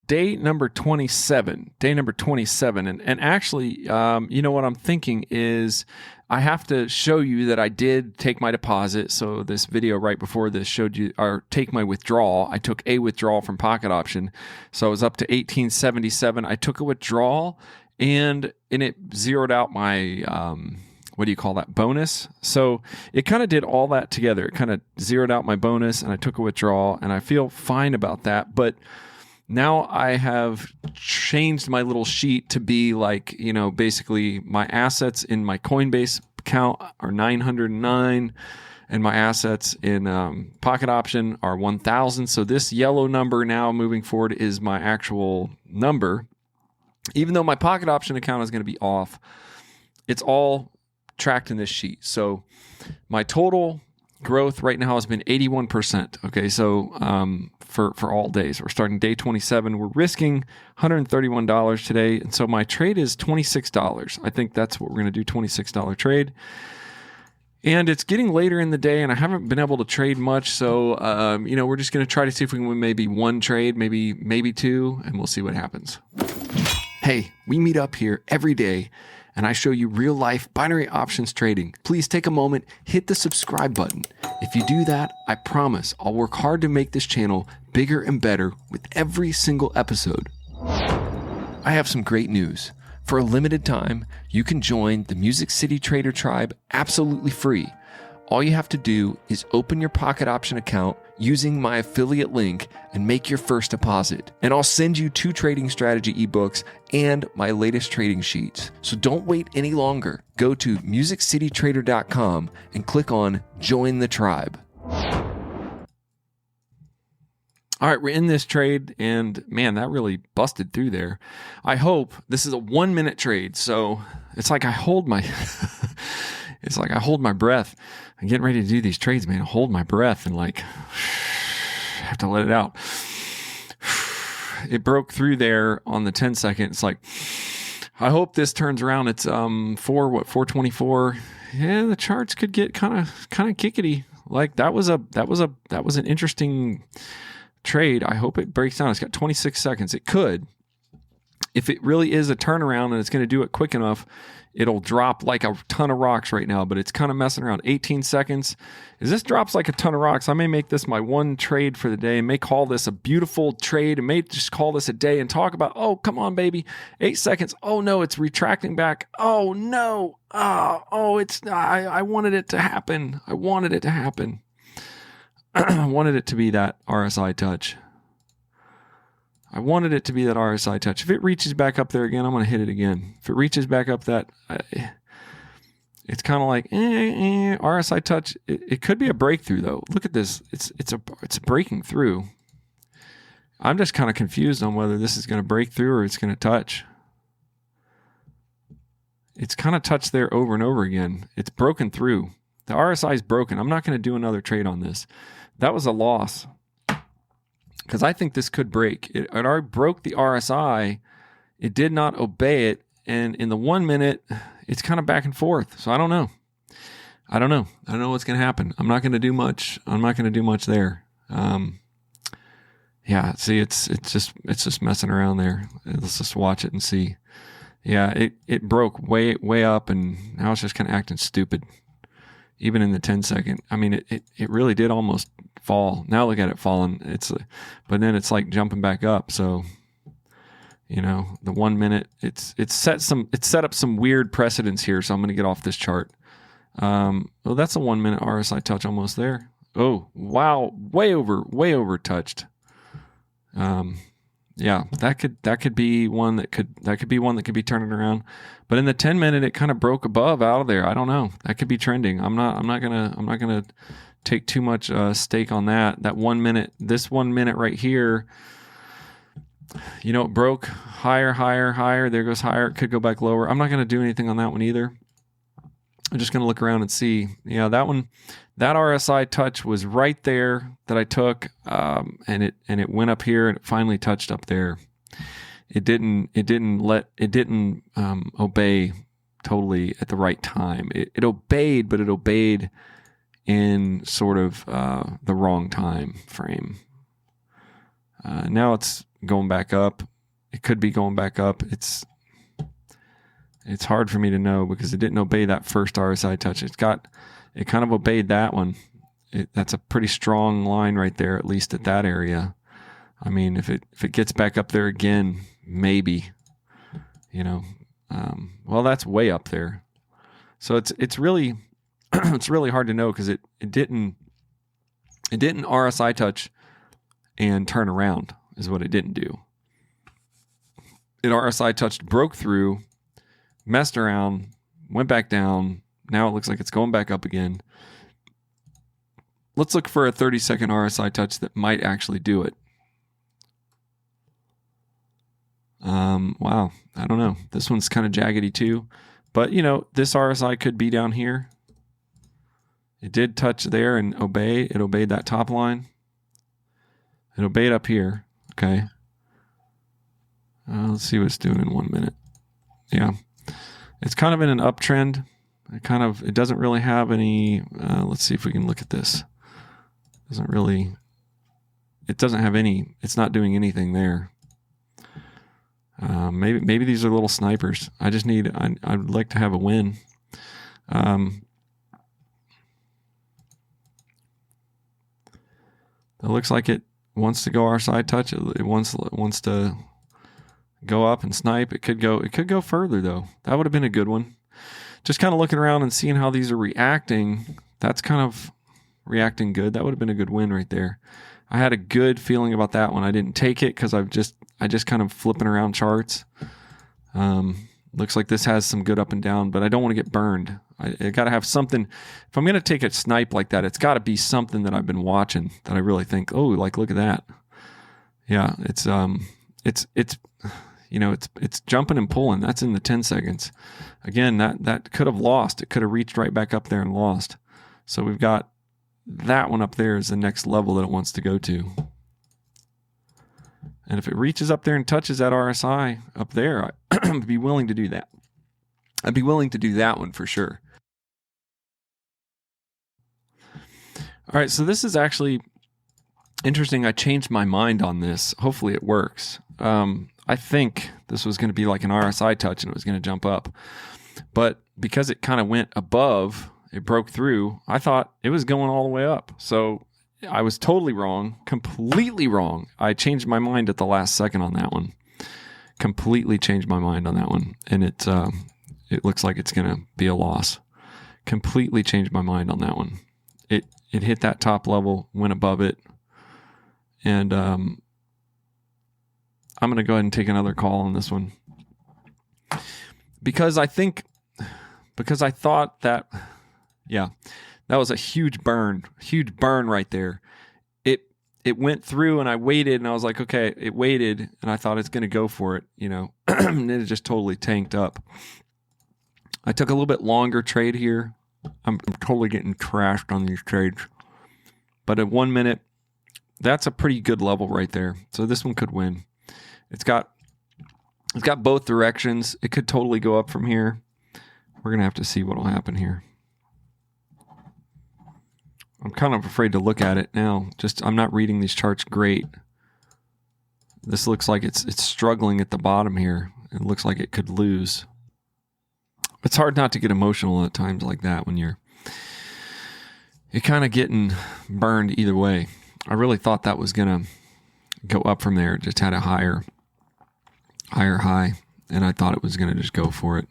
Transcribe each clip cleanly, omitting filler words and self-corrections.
day number 27. And actually, you know what I'm thinking is I have to show you that I did take my deposit. So this video right before this showed you, or take my withdrawal. I took a withdrawal from Pocket Option. So I was up to 1877. I took a withdrawal and it zeroed out my, what do you call that, bonus? So it kind of did all that together. It kind of zeroed out my bonus and I took a withdrawal and I feel fine about that. But now I have changed my little sheet to be like, you know, basically my assets in my Coinbase account are 909 and my assets in Pocket Option are 1,000. So this yellow number now moving forward is my actual number. Even though my Pocket Option account is going to be off, it's all tracked in this sheet. So my total growth right now has been 81%. Okay, so for all days, we're starting day 27. We're risking $131 today, and so my trade is $26. I think that's what we're going to do, $26 trade. And it's getting later in the day, and I haven't been able to trade much. So you know, we're just going to try to see if we can win maybe one trade, maybe two, and we'll see what happens. Hey, we meet up here every day, and I show you real-life binary options trading. Please take a moment, hit the subscribe button. If you do that, I promise I'll work hard to make this channel bigger and better with every single episode. I have some great news. For a limited time, you can join the Music City Trader Tribe absolutely free. All you have to do is open your Pocket Option account using my affiliate link and make your first deposit. And I'll send you 2 trading strategy ebooks and my latest trading sheets. So don't wait any longer. Go to musiccitytrader.com and click on Join the Tribe. All right, we're in this trade, and man, that really busted through there. I hope this is a 1-minute trade, so it's like I hold my breath. I'm getting ready to do these trades, man. I hold my breath and like have to let it out. It broke through there on the 10 second. It's like, I hope this turns around. It's 424. Yeah, the charts could get kind of kickety. Like that was an interesting trade. I hope it breaks down. It's got 26 seconds. It could. If it really is a turnaround and it's going to do it quick enough, it'll drop like a ton of rocks right now, but it's kind of messing around. 18 seconds. As this drops like a ton of rocks, I may make this my one trade for the day and may call this a beautiful trade and may just call this a day and talk about, oh, come on, baby. 8 seconds. Oh, no, it's retracting back. Oh, no. I wanted it to happen. I wanted it to be that RSI touch. If it reaches back up there again, I'm going to hit it again. If it reaches back up that, it's kind of like RSI touch. It could be a breakthrough though. Look at this. It's breaking through. I'm just kind of confused on whether this is going to break through or it's going to touch. It's kind of touched there over and over again. It's broken through. The RSI is broken. I'm not going to do another trade on this. That was a loss. Because I think this could break. It already broke the RSI. It did not obey it. And in the 1 minute, it's kind of back and forth. So I don't know. I don't know what's going to happen. I'm not going to do much. There. Yeah, see, it's just messing around there. Let's just watch it and see. Yeah, it broke way up, and now it's just kind of acting stupid. Even in the 10 second, I mean, it really did almost fall. Now look at it falling. But then it's like jumping back up. So, you know, the 1 minute, it's set up some weird precedents here. So I'm going to get off this chart. Well, that's a 1 minute RSI touch almost there. Oh, wow. Way over touched. Yeah, that could be one that could be turning around. But in the 10 minute, it kind of broke above out of there. I don't know. That could be trending. I'm not gonna take too much stake on that. That 1 minute, this 1 minute right here, you know, it broke higher. There goes higher. It could go back lower. I'm not gonna do anything on that one either. I'm just gonna look around and see. Yeah, that one, that RSI touch was right there that I took, and it went up here and it finally touched up there. It didn't obey totally at the right time. It obeyed, but it obeyed in sort of the wrong time frame. Now it's going back up. It could be going back up. It's hard for me to know because it didn't obey that first RSI touch. It kind of obeyed that one. That's a pretty strong line right there, at least at that area. I mean, if it gets back up there again, maybe, well, that's way up there. So it's really it's really hard to know because it didn't RSI touch and turn around is what it didn't do. It RSI touched, broke through, messed around, went back down. Now it looks like it's going back up again. Let's look for a 30-second RSI touch that might actually do it. Wow, I don't know. This one's kind of jaggedy too. But, this RSI could be down here. It did touch there and obey. It obeyed that top line. It obeyed up here. Okay. Let's see what it's doing in 1 minute. Yeah. It's kind of in an uptrend. It doesn't really have any, let's see if we can look at this. It's not doing anything there. Maybe these are little snipers. I'd like to have a win. It looks like it wants to go RSI touch. It wants to go up and snipe. It could go further though. That would have been a good one. Just kind of looking around and seeing how these are reacting. That's kind of reacting good. That would have been a good win right there. I had a good feeling about that one. I didn't take it because I just kind of flipping around charts. Looks like this has some good up and down, but I don't want to get burned. I got to have something. If I'm going to take a snipe like that, it's got to be something that I've been watching that I really think, oh, like, look at that. Yeah, it's jumping and pulling. That's in the 10 seconds. Again, that could have lost. It could have reached right back up there and lost. So we've got that one up there is the next level that it wants to go to. And if it reaches up there and touches that RSI up there, I'd be willing to do that. I'd be willing to do that one for sure. All right, so this is actually interesting. I changed my mind on this. Hopefully it works. I think this was going to be like an RSI touch and it was going to jump up. But because it kind of went above, it broke through, I thought it was going all the way up. So I was totally wrong, completely wrong. I changed my mind at the last second on that one. Completely changed my mind on that one. And it looks like it's going to be a loss. Completely changed my mind on that one. It hit that top level, went above it. And I'm going to go ahead and take another call on this one. Because I thought that, yeah, that was a huge burn right there. It went through and I waited and I was like, okay, it waited and I thought it's going to go for it, and it just totally tanked up. I took a little bit longer trade here. I'm totally getting trashed on these trades. But at 1 minute, that's a pretty good level right there. So this one could win. It's got both directions. It could totally go up from here. We're going to have to see what will happen here. I'm kind of afraid to look at it now. I'm not reading these charts great. This looks like it's struggling at the bottom here. It looks like it could lose. It's hard not to get emotional at times like that when you're kind of getting burned either way. I really thought that was going to go up from there. It just had a higher high, and I thought it was going to just go for it.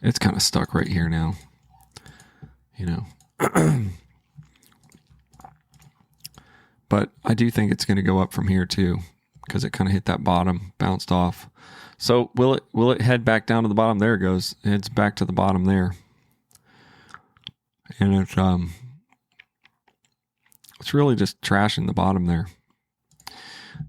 It's kind of stuck right here now. But I do think it's going to go up from here too, because it kind of hit that bottom, bounced off. So will it head back down to the bottom? There it goes. It heads back to the bottom there. And it's really just trashing the bottom there.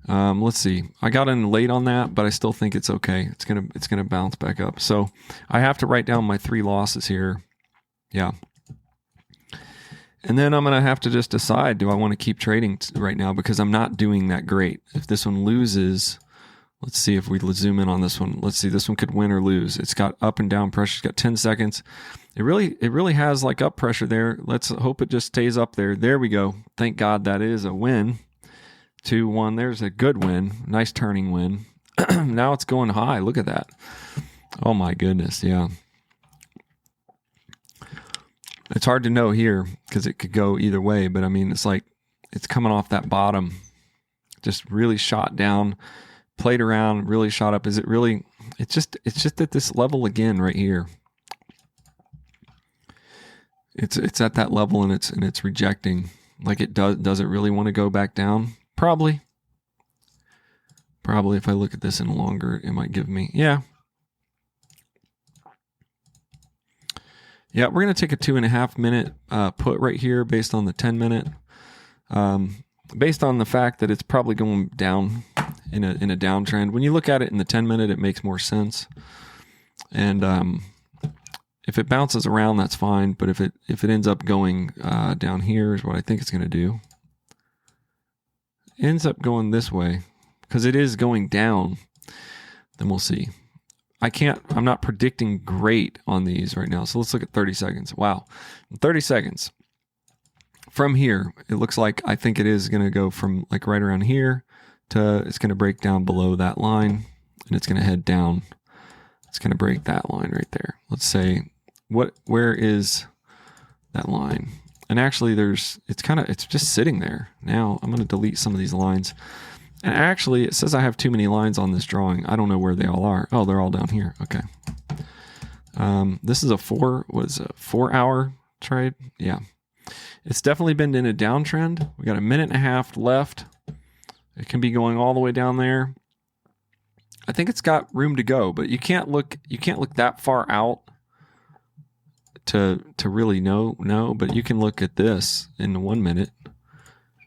Let's see. I got in late on that, but I still think it's okay. It's gonna bounce back up. So I have to write down my 3 losses here. Yeah. And then I'm going to have to just decide, do I want to keep trading right now? Because I'm not doing that great. If this one loses, let's see if we zoom in on this one. Let's see, this one could win or lose. It's got up and down pressure. It's got 10 seconds. It really has like up pressure there. Let's hope it just stays up there. There we go. Thank God that is a win. 2, 1. There's a good win. Nice turning win. Now it's going high. Look at that. Oh my goodness. Yeah. It's hard to know here because it could go either way, but I mean, it's like it's coming off that bottom, just really shot down, played around, really shot up. Is it really? It's just at this level again right here. It's at that level and it's rejecting. Like it does it really want to go back down? Probably. If I look at this in longer, it might give me, yeah. Yeah, we're going to take a 2.5 minute put right here based on the 10 minute. Based on the fact that it's probably going down in a downtrend. When you look at it in the 10 minute, it makes more sense. And if it bounces around, that's fine. But if it ends up going down here is what I think it's going to do. It ends up going this way because it is going down. Then we'll see. I'm not predicting great on these right now. So let's look at 30 seconds. Wow. In 30 seconds. From here, it looks like I think it is going to go from like right around here to it's going to break down below that line and it's going to head down. It's going to break that line right there. Let's say where is that line? And actually it's just sitting there. Now I'm going to delete some of these lines. And actually it says I have too many lines on this drawing. I don't know where they all are. Oh, they're all down here. Okay. This is a 4-hour trade. Yeah. It's definitely been in a downtrend. We got a 1.5 minutes left. It can be going all the way down there. I think it's got room to go, but you can't look that far out to really know, but you can look at this in the 1 minute.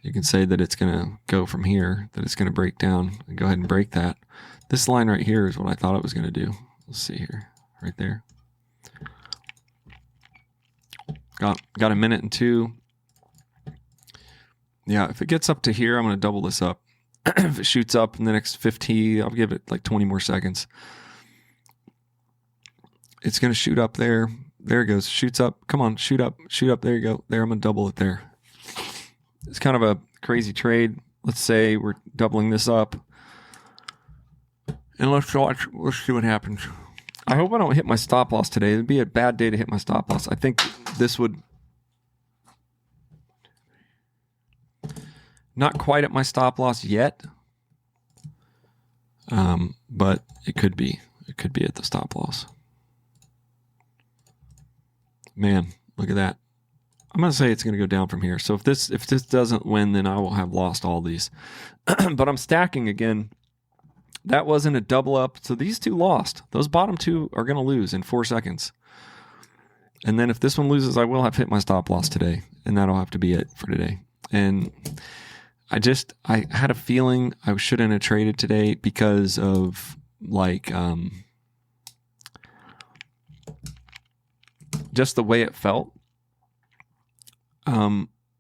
You can say that it's going to go from here, that it's going to break down and go ahead and break that. This line right here is what I thought it was going to do. Let's see here, right there. Got 1 minute and 2. Yeah, if it gets up to here, I'm going to double this up. If it shoots up in the next 15, I'll give it like 20 more seconds. It's going to shoot up there. There it goes. Shoots up. Come on, shoot up. Shoot up. There you go. There, I'm going to double it there. It's kind of a crazy trade. Let's say we're doubling this up. And let's see what happens. I hope I don't hit my stop loss today. It'd be a bad day to hit my stop loss. I think this would... Not quite at my stop loss yet. But it could be. It could be at the stop loss. Man, look at that. I'm going to say it's going to go down from here. So if this doesn't win, then I will have lost all these. But I'm stacking again. That wasn't a double up. So these two lost. Those bottom two are going to lose in 4 seconds. And then if this one loses, I will have hit my stop loss today. And that'll have to be it for today. And I had a feeling I shouldn't have traded today because of like just the way it felt.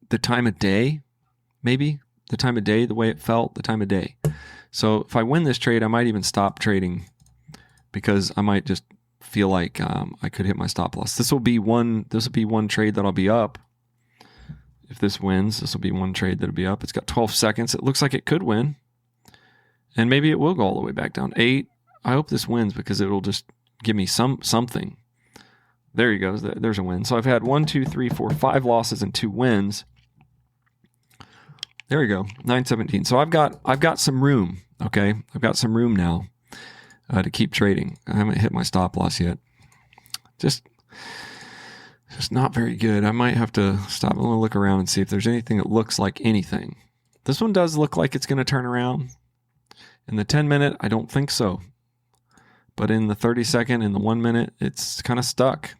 The time of day, maybe the time of day, the way it felt, the time of day. So if I win this trade, I might even stop trading because I might just feel like I could hit my stop loss. This will be one trade that I'll be up. If this wins, this will be one trade that'll be up. It's got 12 seconds. It looks like it could win. And maybe it will go all the way back down. 8. I hope this wins because it'll just give me something. There he goes. There's a win. So I've had 1, 2, 3, 4, 5 losses and 2 wins. There we go. 9.17. So I've got some room. Okay. I've got some room now to keep trading. I haven't hit my stop loss yet. Just not very good. I might have to stop. I'm going to look around and see if there's anything that looks like anything. This one does look like it's going to turn around. In the 10 minute, I don't think so. But in the 30 second, in the 1 minute, it's kind of stuck.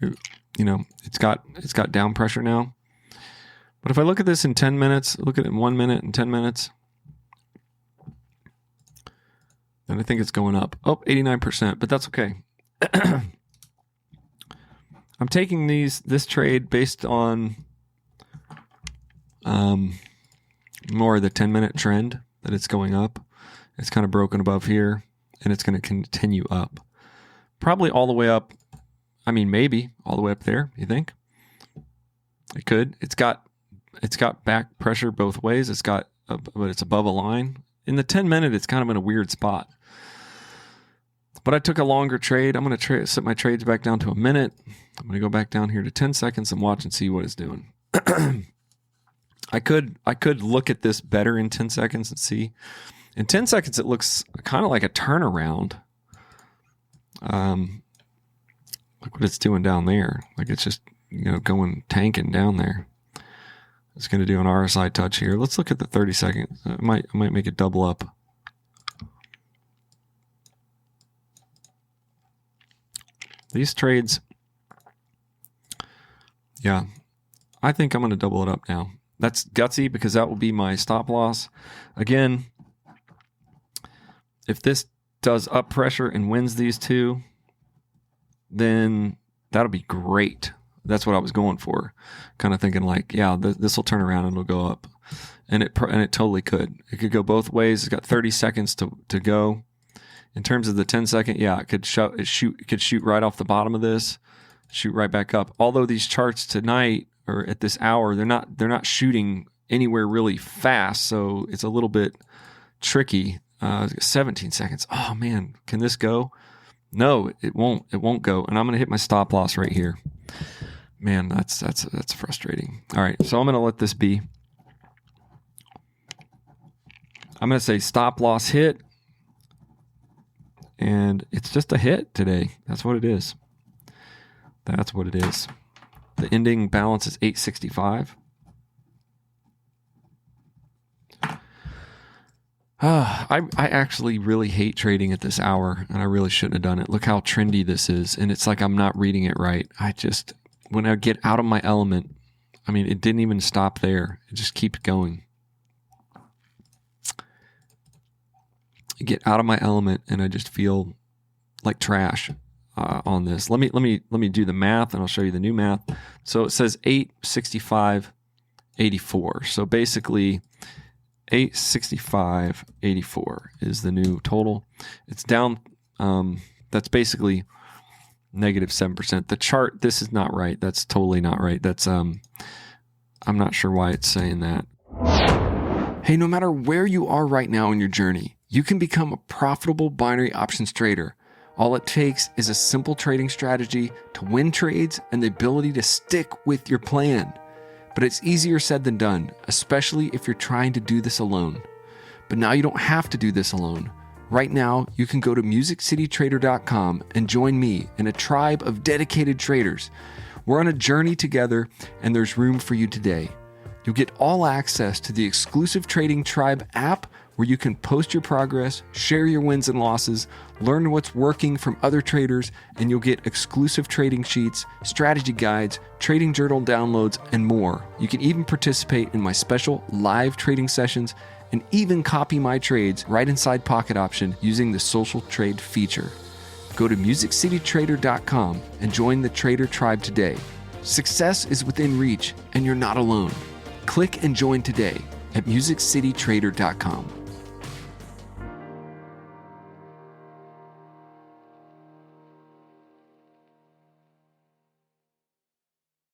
You know, it's got down pressure now. But if I look at this in 10 minutes, look at it in 1 minute and 10 minutes, then I think it's going up. Oh, 89%, but that's okay. I'm taking this trade based on more of the 10-minute trend that it's going up. It's kind of broken above here, and it's going to continue up. Probably all the way up I mean, maybe all the way up there. You think it could? It's got back pressure both ways. But it's above a line. In the 10-minute, it's kind of in a weird spot. But I took a longer trade. I'm going to set my trades back down to a minute. I'm going to go back down here to 10 seconds and watch and see what it's doing. I could look at this better in 10 seconds and see. In 10 seconds, it looks kind of like a turnaround. Look what it's doing down there. Like it's just, tanking down there. It's going to do an RSI touch here. Let's look at the 30 seconds. I might make it double up. These trades, yeah, I think I'm going to double it up now. That's gutsy because that will be my stop loss. Again, if this does up pressure and wins these two, then that'll be great. That's what I was going for. Kind of thinking like, yeah, this will turn around and it'll go up. And it totally could. It could go both ways. It's got 30 seconds to go. In terms of the 10 second, yeah, it could shoot right off the bottom of this, shoot right back up. Although these charts tonight or at this hour, they're not shooting anywhere really fast, so it's a little bit tricky. 17 seconds. Oh man, can this go? No, it won't. It won't go. And I'm going to hit my stop loss right here. Man, that's frustrating. All right, so I'm going to let this be. I'm going to say stop loss hit. And it's just a hit today. That's what it is. That's what it is. The ending balance is 865. I actually really hate trading at this hour, and I really shouldn't have done it. Look how trendy this is, and it's like I'm not reading it right. When I get out of my element, I mean, it didn't even stop there. It just keeps going. I get out of my element, and I just feel like trash on this. Let me do the math, and I'll show you the new math. So it says 865.84. So basically, 865.84 is the new total. It's down. That's basically negative 7%. The chart, this is not right. That's totally not right. That's I'm not sure why it's saying that. Hey, no matter where you are right now in your journey, you can become a profitable binary options trader. All it takes is a simple trading strategy to win trades and the ability to stick with your plan. But it's easier said than done, especially if you're trying to do this alone. But now you don't have to do this alone. Right now, you can go to MusicCityTrader.com and join me in a tribe of dedicated traders. We're on a journey together, and there's room for you today. You'll get all access to the exclusive Trading Tribe app where you can post your progress, share your wins and losses, learn what's working from other traders, and you'll get exclusive trading sheets, strategy guides, trading journal downloads, and more. You can even participate in my special live trading sessions and even copy my trades right inside Pocket Option using the social trade feature. Go to MusicCityTrader.com and join the Trader Tribe today. Success is within reach, and you're not alone. Click and join today at MusicCityTrader.com.